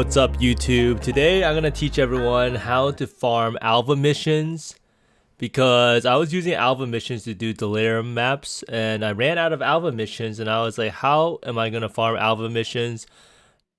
What's up YouTube? Today I'm gonna teach everyone how to farm Alva Missions because I was using Alva Missions to do delirium maps and I ran out of Alva Missions and I was like, how am I gonna farm Alva Missions?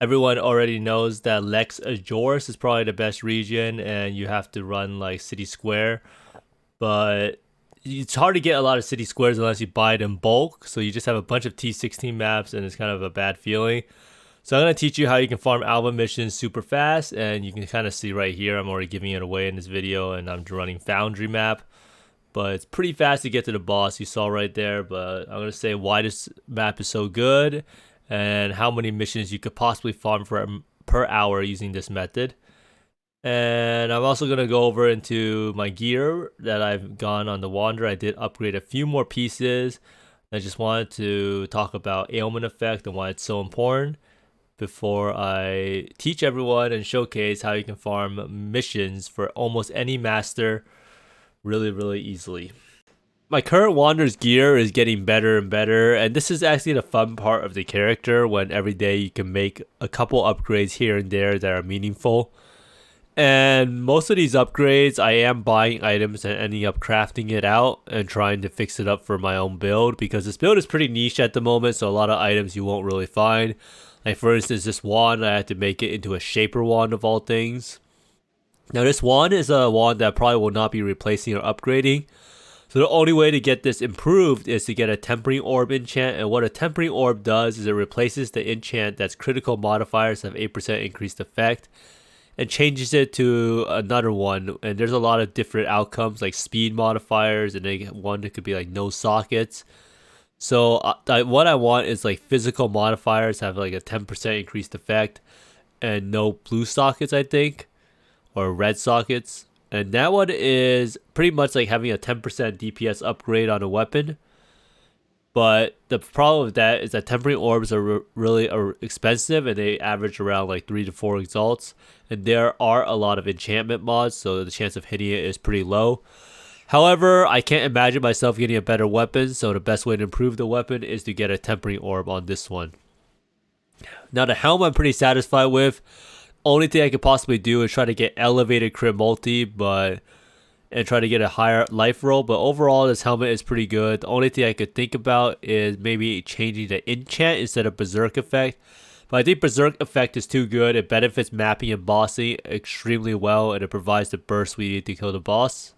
Everyone already knows that Lex Ajoris is probably the best region and you have to run like city square, but it's hard to get a lot of city squares unless you buy it in bulk, so you just have a bunch of T16 maps and it's kind of a bad feeling. So I'm going to teach you how you can farm Alva Missions super fast, and you can kind of see right here, I'm already giving it away in this video, and I'm running Foundry map. But it's pretty fast to get to the boss, you saw right there, but I'm going to say why this map is so good, and how many missions you could possibly farm per hour using this method. And I'm also going to go over into my gear that I've gone on the Wander. I did upgrade a few more pieces. I just wanted to talk about ailment effect and why it's so important before I teach everyone and showcase how you can farm missions for almost any master really easily. My current Wander's gear is getting better and better, and this is actually the fun part of the character, when every day you can make a couple upgrades here and there that are meaningful. And most of these upgrades, I am buying items and ending up crafting it out and trying to fix it up for my own build, because this build is pretty niche at the moment, so a lot of items you won't really find. Like for instance, this wand, I had to make it into a shaper wand of all things. Now this wand is a wand that probably will not be replacing or upgrading. So the only way to get this improved is to get a tempering orb enchant. And what a tempering orb does is it replaces the enchant that's critical modifiers have 8% increased effect and changes it to another one. And there's a lot of different outcomes like speed modifiers, and then one that could be like no sockets. So what I want is like physical modifiers have like a 10% increased effect and no blue sockets, I think, or red sockets. And that one is pretty much like having a 10% DPS upgrade on a weapon. But the problem with that is that tempering orbs are really expensive, and they average around like 3 to 4 exalts. And there are a lot of enchantment mods, so the chance of hitting it is pretty low. However, I can't imagine myself getting a better weapon, so the best way to improve the weapon is to get a tempering orb on this one. Now the helm I'm pretty satisfied with. Only thing I could possibly do is try to get elevated crit multi, and try to get a higher life roll. But overall, this helmet is pretty good. The only thing I could think about is maybe changing the enchant instead of Berserk effect. But I think Berserk effect is too good. It benefits mapping and bossing extremely well, and it provides the burst we need to kill the boss.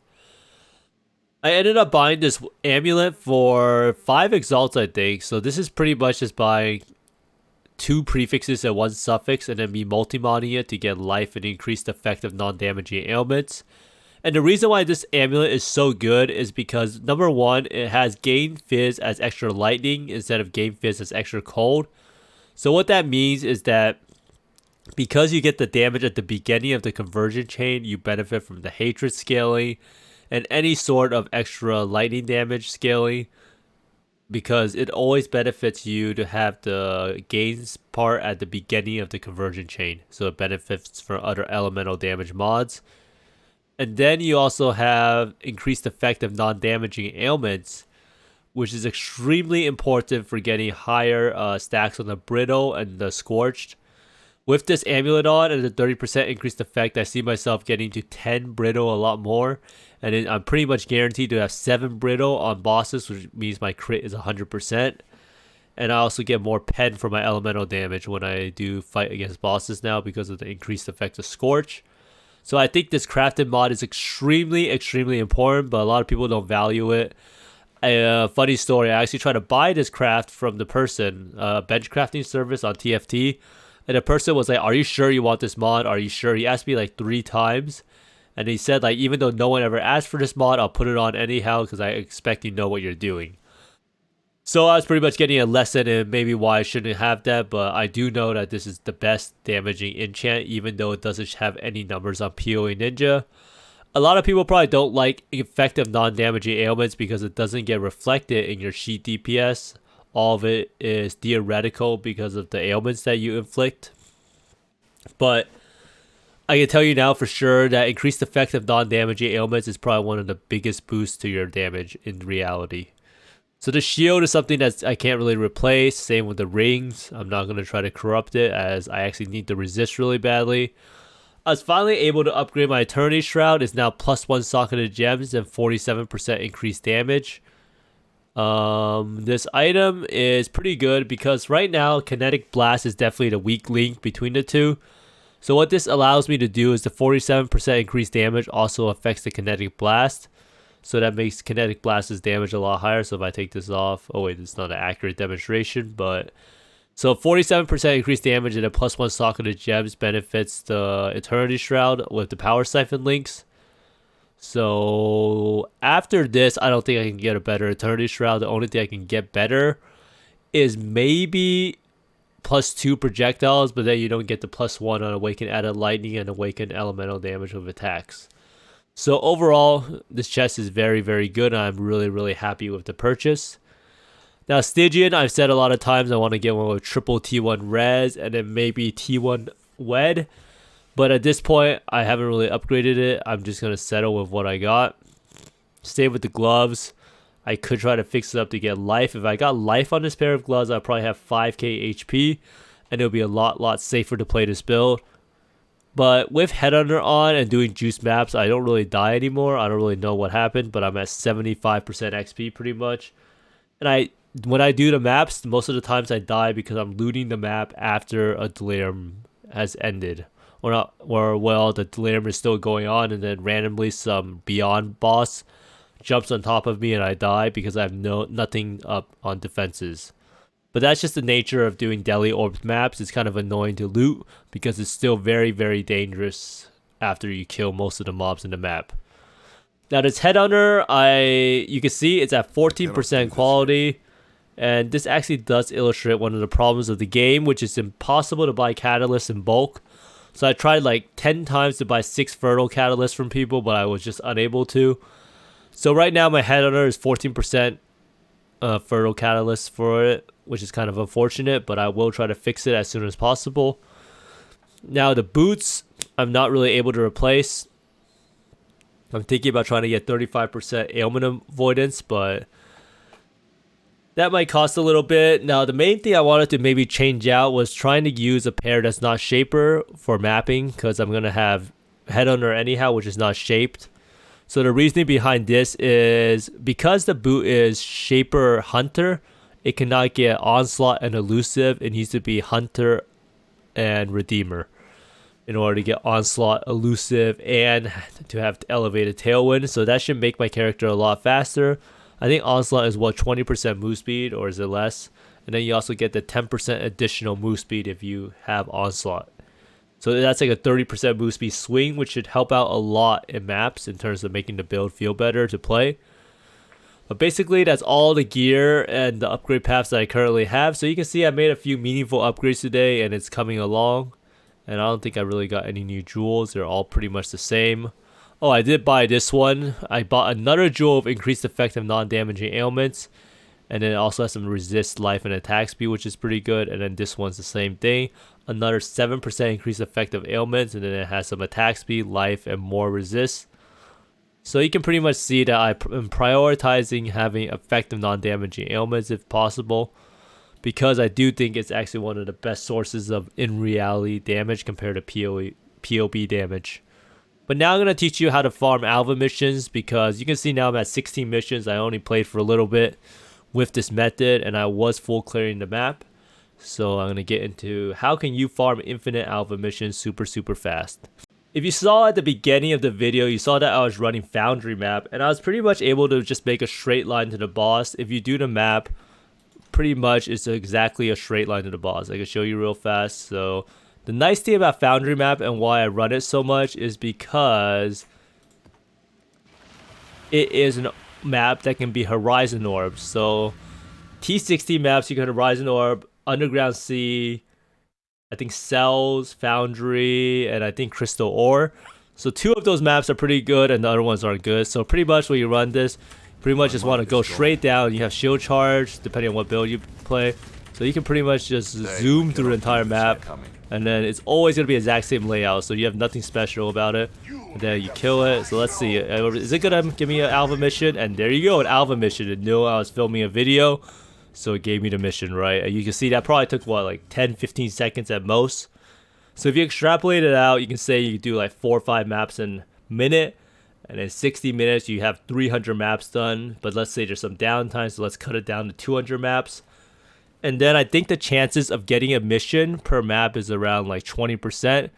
I ended up buying this amulet for 5 exalts, I think. So this is pretty much just buying 2 prefixes and 1 suffix, and then me multi-modding it to get life and increased effect of non-damaging ailments. And the reason why this amulet is so good is because, number 1, it has gain fizz as extra lightning instead of gain fizz as extra cold. So what that means is that because you get the damage at the beginning of the conversion chain, you benefit from the hatred scaling and any sort of extra lightning damage scaling, because it always benefits you to have the gains part at the beginning of the conversion chain, so it benefits from other elemental damage mods. And then you also have increased effect of non-damaging ailments, which is extremely important for getting higher stacks on the brittle and the scorched. With this amulet on and the 30% increased effect, I see myself getting to 10 brittle a lot more. And then I'm pretty much guaranteed to have 7 brittle on bosses, which means my crit is 100%. And I also get more pen for my elemental damage when I do fight against bosses now because of the increased effect of Scorch. So I think this crafted mod is extremely important, but a lot of people don't value it. Funny story, I actually tried to buy this craft from the person, bench crafting service on TFT. And the person was like, are you sure you want this mod? Are you sure? He asked me like 3 times. And he said, like, even though no one ever asked for this mod, I'll put it on anyhow because I expect you know what you're doing. So I was pretty much getting a lesson in maybe why I shouldn't have that. But I do know that this is the best damaging enchant, even though it doesn't have any numbers on PoE Ninja. A lot of people probably don't like effective non-damaging ailments because it doesn't get reflected in your sheet DPS. All of it is theoretical because of the ailments that you inflict. But I can tell you now for sure that increased effect of non-damaging ailments is probably one of the biggest boosts to your damage in reality. So the shield is something that I can't really replace. Same with the rings. I'm not going to try to corrupt it as I actually need to resist really badly. I was finally able to upgrade my Eternity Shroud. It's now +1 socketed gems and 47% increased damage. This item is pretty good because right now Kinetic Blast is definitely the weak link between the two. So what this allows me to do is the 47% increased damage also affects the Kinetic Blast. So that makes Kinetic Blast's damage a lot higher. So if I take this off, oh wait, it's not an accurate demonstration, but so 47% increased damage and a +1 socketed gems benefits the Eternity Shroud with the Power Siphon links. So after this, I don't think I can get a better Eternity Shroud. The only thing I can get better is maybe +2 projectiles, but then you don't get the +1 on Awaken added lightning and Awaken elemental damage with attacks. So overall, this chest is very, very good, and I'm really, really happy with the purchase. Now, Stygian, I've said a lot of times I want to get one with triple T1 res and then maybe T1 wed. But at this point, I haven't really upgraded it. I'm just going to settle with what I got. Stay with the gloves. I could try to fix it up to get life. If I got life on this pair of gloves, I'll probably have 5k HP. And it'll be a lot safer to play this build. But with Headhunter on and doing juice maps, I don't really die anymore. I don't really know what happened, but I'm at 75% XP pretty much. And when I do the maps, most of the times I die because I'm looting the map after a delirium has ended. Well, the delirium is still going on, and then randomly some beyond boss jumps on top of me and I die because I have nothing up on defenses. But that's just the nature of doing Deli Orbs maps. It's kind of annoying to loot because it's still very, very dangerous after you kill most of the mobs in the map. Now this Headhunter, you can see it's at 14% quality. And this actually does illustrate one of the problems of the game, which is impossible to buy catalysts in bulk. So I tried like 10 times to buy 6 fertile catalysts from people, but I was just unable to. So right now my Headhunter is 14% fertile catalyst for it, which is kind of unfortunate, but I will try to fix it as soon as possible. Now the boots, I'm not really able to replace. I'm thinking about trying to get 35% ailment avoidance, but that might cost a little bit. Now the main thing I wanted to maybe change out was trying to use a pair that's not shaper for mapping, because I'm going to have Headhunter anyhow, which is not shaped. So the reasoning behind this is because the boot is Shaper Hunter, it cannot get Onslaught and Elusive. It needs to be Hunter and Redeemer in order to get Onslaught, Elusive, and to have elevated Tailwind. So that should make my character a lot faster. I think Onslaught is what, 20% move speed, or is it less? And then you also get the 10% additional move speed if you have Onslaught. So that's like a 30% move speed swing, which should help out a lot in maps in terms of making the build feel better to play. But basically, that's all the gear and the upgrade paths that I currently have. So you can see I made a few meaningful upgrades today, and it's coming along. And I don't think I really got any new jewels. They're all pretty much the same. Oh, I did buy this one. I bought another jewel of increased effect of non-damaging ailments. And then it also has some resist life and attack speed, which is pretty good. And then this one's the same thing. Another 7% increased effect of ailments. And then it has some attack speed, life, and more resist. So you can pretty much see that I am prioritizing having effective non-damaging ailments if possible. Because I do think it's actually one of the best sources of in-reality damage compared to PoB damage. But now I'm going to teach you how to farm Alva missions, because you can see now I'm at 16 missions. I only played for a little bit with this method, and I was full clearing the map. So I'm going to get into how can you farm infinite Alva missions super fast. If you saw at the beginning of the video, you saw that I was running Foundry map, and I was pretty much able to just make a straight line to the boss. If you do the map, pretty much it's exactly a straight line to the boss. I can show you real fast. So the nice thing about Foundry map and why I run it so much is because it is a map that can be Horizon Orb. So T60 maps, you can Horizon Orb, Underground Sea, I think Cells, Foundry, and I think Crystal Ore. So 2 of those maps are pretty good and the other ones aren't good. So pretty much when you run this, pretty much just want to go straight down. You have shield charge depending on what build you play. So you can pretty much just zoom through the entire map And then it's always going to be the exact same layout, so you have nothing special about it. And then you kill it. So let's see. Is it going to give me an Alva mission? And there you go, an Alva mission. It knew I was filming a video, so it gave me the mission, right? And you can see that probably took, what, like 10-15 seconds at most. So if you extrapolate it out, you can say you do like 4 or 5 maps in a minute. And in 60 minutes, you have 300 maps done. But let's say there's some downtime, so let's cut it down to 200 maps. And then I think the chances of getting a mission per map is around like 20%,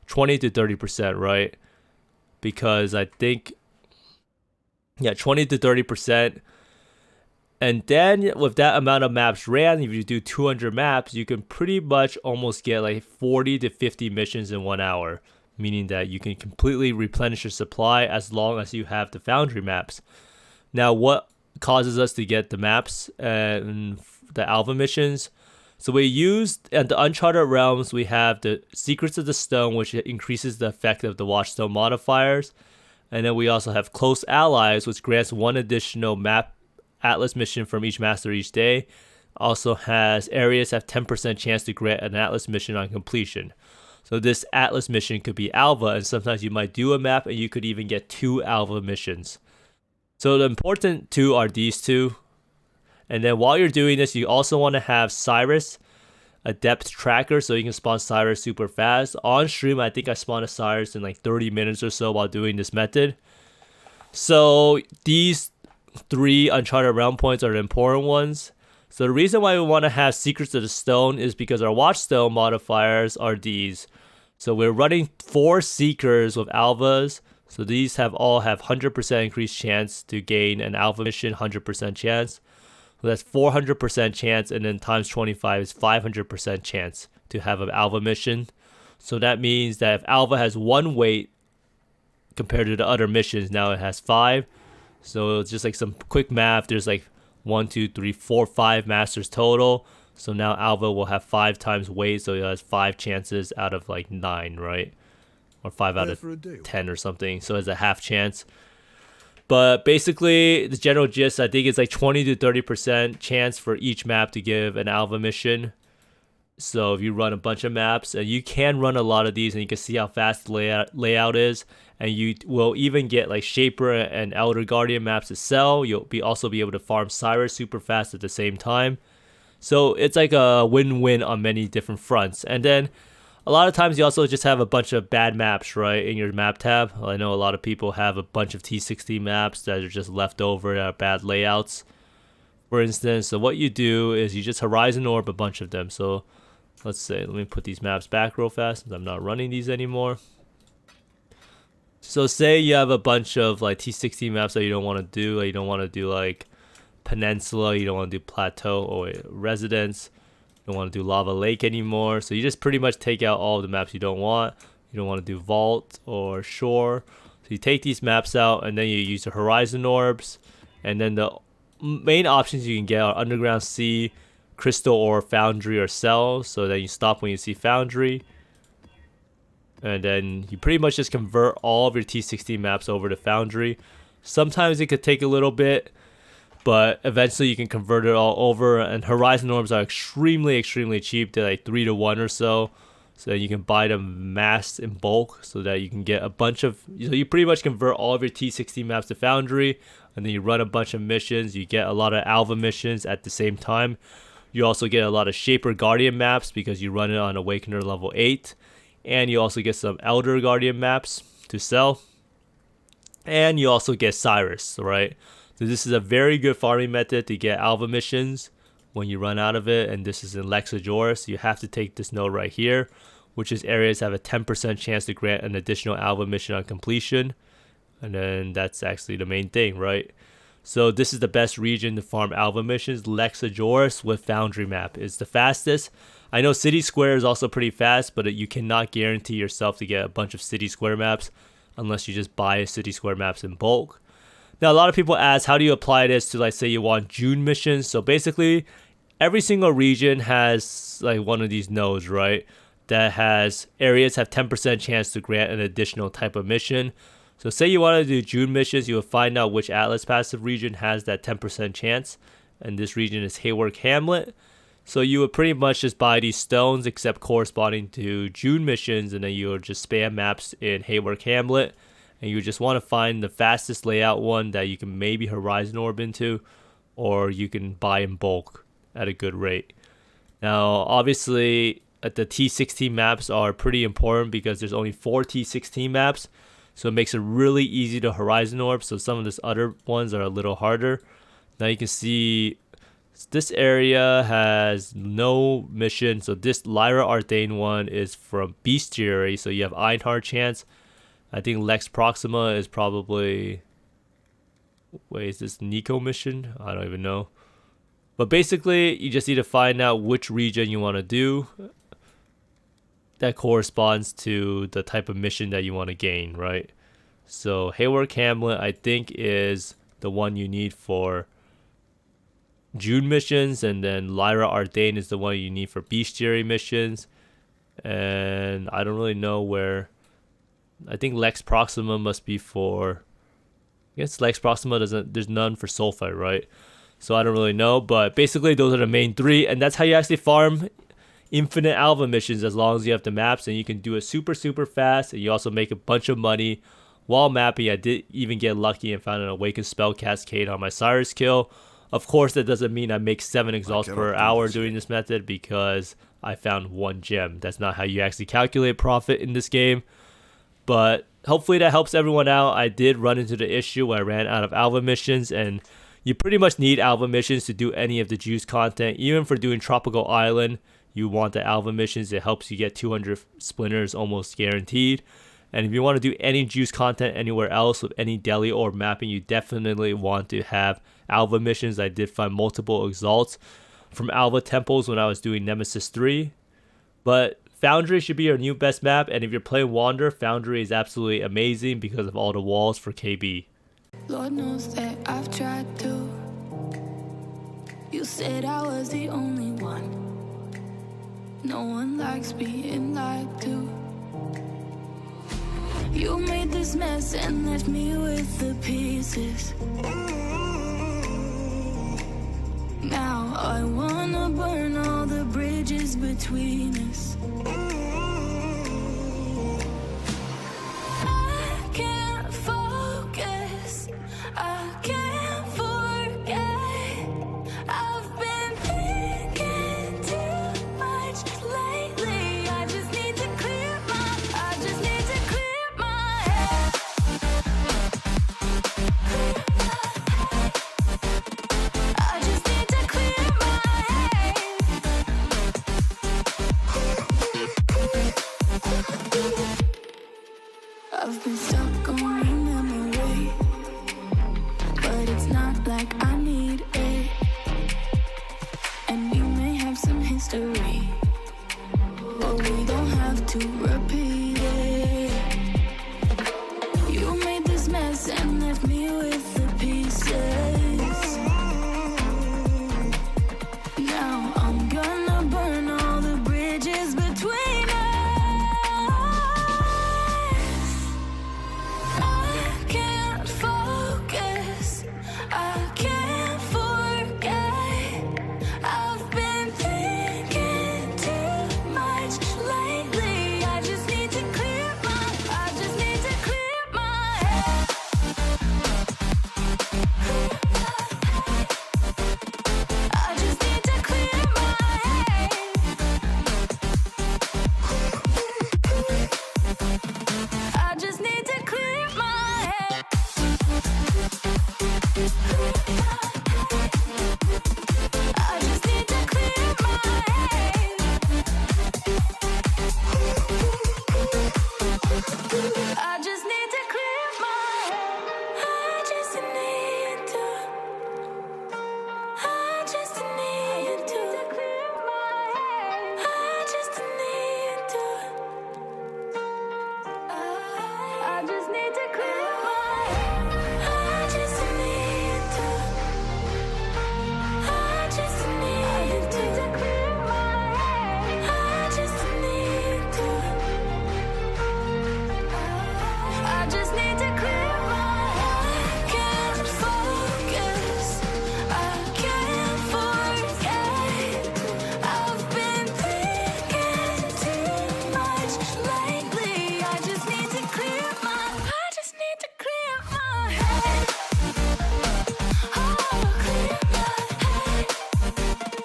20 to 30%, right? Because I think, yeah, 20 to 30%. And then with that amount of maps ran, if you do 200 maps, you can pretty much almost get like 40 to 50 missions in 1 hour. Meaning that you can completely replenish your supply as long as you have the Foundry maps. Now, what causes us to get the maps and the Alva missions? So we used, at the Uncharted Realms, we have the Secrets of the Stone, which increases the effect of the Watchstone modifiers. And then we also have Close Allies, which grants 1 additional map Atlas mission from each master each day. Also has areas have 10% chance to grant an Atlas mission on completion. So this Atlas mission could be Alva, and sometimes you might do a map and you could even get 2 Alva missions. So the important 2 are these 2. And then while you're doing this, you also want to have Sirus, a depth tracker, so you can spawn Sirus super fast. On stream, I think I spawned a Sirus in like 30 minutes or so while doing this method. So these 3 Uncharted Realm points are the important ones. So the reason why we want to have Secrets of the Stone is because our Watchstone modifiers are these. So we're running 4 Seekers with Alvas. So these all have 100% increased chance to gain an Alva mission, 100% chance. So that's 400% chance, and then times 25 is 500% chance to have an Alva mission. So that means that if Alva has 1 weight compared to the other missions, now it has 5. So it's just like some quick math. There's like 1, 2, 3, 4, 5 masters total. So now Alva will have 5 times weight, so it has 5 chances out of like 9, right? Or 5 out of 10 or something. So it's a half chance. But basically, the general gist, I think it's like 20 to 30% chance for each map to give an Alva mission. So if you run a bunch of maps, and you can run a lot of these, and you can see how fast the layout is, and you will even get like Shaper and Elder Guardian maps to sell. You'll also be able to farm Sirus super fast at the same time. So it's like a win-win on many different fronts. And then a lot of times you also just have a bunch of bad maps, right, in your map tab. I know a lot of people have a bunch of T60 maps that are just left over that are bad layouts, for instance. So what you do is you just Horizon Orb a bunch of them. So let's say, let me put these maps back real fast since I'm not running these anymore. So say you have a bunch of like T60 maps that you don't want to do. Like you don't want to do like Peninsula, you don't want to do Plateau or Residence, you don't want to do Lava Lake anymore. So you just pretty much take out all of the maps you don't want. You don't want to do Vault or Shore. So you take these maps out, and then you use the Horizon Orbs. And then the main options you can get are Underground Sea, Crystal Ore, Foundry, or Cell. So then you stop when you see Foundry. And then you pretty much just convert all of your T60 maps over to Foundry. Sometimes it could take a little bit, but eventually you can convert it all over. And Horizon Orbs are extremely cheap. They're like 3 to 1 or so. So you can buy them massed in bulk so that you can get a bunch of... So you pretty much convert all of your T60 maps to Foundry. And then you run a bunch of missions. You get a lot of Alva missions at the same time. You also get a lot of Shaper Guardian maps because you run it on Awakener level 8. And you also get some Elder Guardian maps to sell. And you also get Sirus, right? So this is a very good farming method to get Alva missions when you run out of it. And this is in Lexajoris. So you have to take this node right here, which is areas have a 10% chance to grant an additional Alva mission on completion. And then that's actually the main thing, right? So this is the best region to farm Alva missions. Lexajoris with Foundry map is the fastest. I know City Square is also pretty fast, but you cannot guarantee yourself to get a bunch of City Square maps unless you just buy City Square maps in bulk. Now, a lot of people ask, how do you apply this to, like, say you want June missions? So basically, every single region has, like, one of these nodes, right? That has areas have 10% chance to grant an additional type of mission. So say you want to do June missions, you will find out which Atlas passive region has that 10% chance. And this region is Haywark Hamlet. So you would pretty much just buy these stones except corresponding to June missions, and then you would just spam maps in Haywork Hamlet, and you just want to find the fastest layout one that you can maybe Horizon Orb into, or you can buy in bulk at a good rate. Now obviously the T16 maps are pretty important because there's only 4 T16 maps, so it makes it really easy to Horizon Orb. So some of these other ones are a little harder. Now you can see this area has no mission. So this Lyra Arthane one is from Bestiary. So you have Einhard chance. I think Lex Proxima is probably... Wait, is this Nico mission? I don't even know. But basically, you just need to find out which region you want to do that corresponds to the type of mission that you want to gain, right? So Haywork Hamlet, I think, is the one you need for June missions, and then Lyra Arthane is the one you need for Bestiary missions. And I don't really know where. I think Lex Proxima must be for... I guess Lex Proxima doesn't... There's none for Sulfite, right? So I don't really know, but basically those are the main 3, and that's how you actually farm infinite Alva missions, as long as you have the maps, and you can do it super fast, and you also make a bunch of money while mapping. I did even get lucky and found an Awakened Spell Cascade on my Sirus kill. Of course, that doesn't mean I make 7 exalts per hour doing this method, because I found 1 gem. That's not how you actually calculate profit in this game. But hopefully that helps everyone out. I did run into the issue where I ran out of Alva missions, and you pretty much need Alva missions to do any of the juice content. Even for doing Tropical Island, you want the Alva missions. It helps you get 200 splinters almost guaranteed. And if you want to do any juice content anywhere else with any Delhi Orb mapping, you definitely want to have Alva missions. I did find multiple exalts from Alva temples when I was doing Nemesis 3. But Foundry should be your new best map, and if you're playing Wander, Foundry is absolutely amazing because of all the walls for KB. Lord knows that I've tried to. You said I was the only one. No one likes being lied to. You made this mess and left me with the pieces. Now I wanna burn all the bridges between us. I can't focus, I can't forget. I've been thinking too much lately. I just need to clear my head. I just need to clear my head. I've been stuck on your memory, but it's not like I need it. And we may have some history, but we don't have to repeat it. You made this mess and left me with the pieces. Now I'm gonna burn all the bridges between us. I can't focus, I can't forget. I've been thinking too much lately. I just need to clear my head.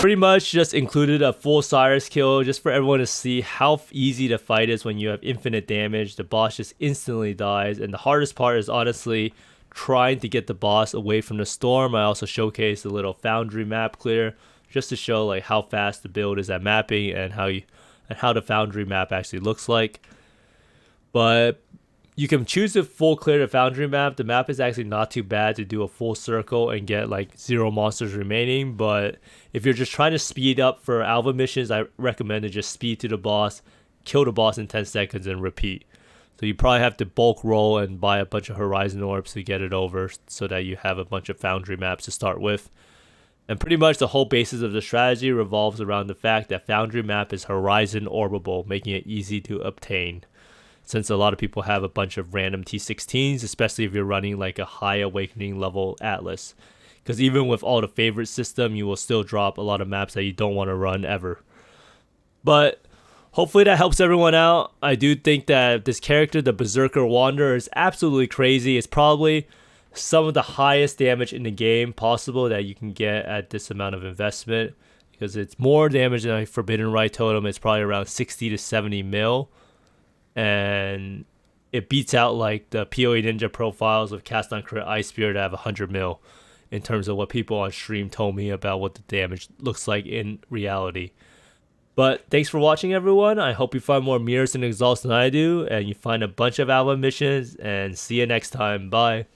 pretty much just included a full Sirus kill just for everyone to see how easy the fight is when you have infinite damage. The boss just instantly dies, and the hardest part is honestly trying to get the boss away from the storm. I also showcased a little Foundry map clear just to show like how fast the build is at mapping and how the Foundry map actually looks like. But you can choose to full clear the Foundry map. The map is actually not too bad to do a full circle and get like 0 monsters remaining. But if you're just trying to speed up for Alva missions, I recommend to just speed to the boss, kill the boss in 10 seconds, and repeat. So you probably have to bulk roll and buy a bunch of Horizon Orbs to get it over so that you have a bunch of Foundry maps to start with. And pretty much the whole basis of the strategy revolves around the fact that Foundry map is Horizon Orbable, making it easy to obtain. Since a lot of people have a bunch of random T16s, especially if you're running like a high Awakening level Atlas. Because even with all the favorite system, you will still drop a lot of maps that you don't want to run ever. But hopefully that helps everyone out. I do think that this character, the Berserker Wanderer, is absolutely crazy. It's probably some of the highest damage in the game possible that you can get at this amount of investment. Because it's more damage than a Forbidden Rite Totem. It's probably around 60 to 70 mil. And it beats out like the PoE Ninja profiles of Cast on Crit Ice Spear to have 100 mil in terms of what people on stream told me about what the damage looks like in reality. But thanks for watching, everyone. I hope you find more mirrors and exalts than I do, and you find a bunch of Alva missions, and see you next time. Bye.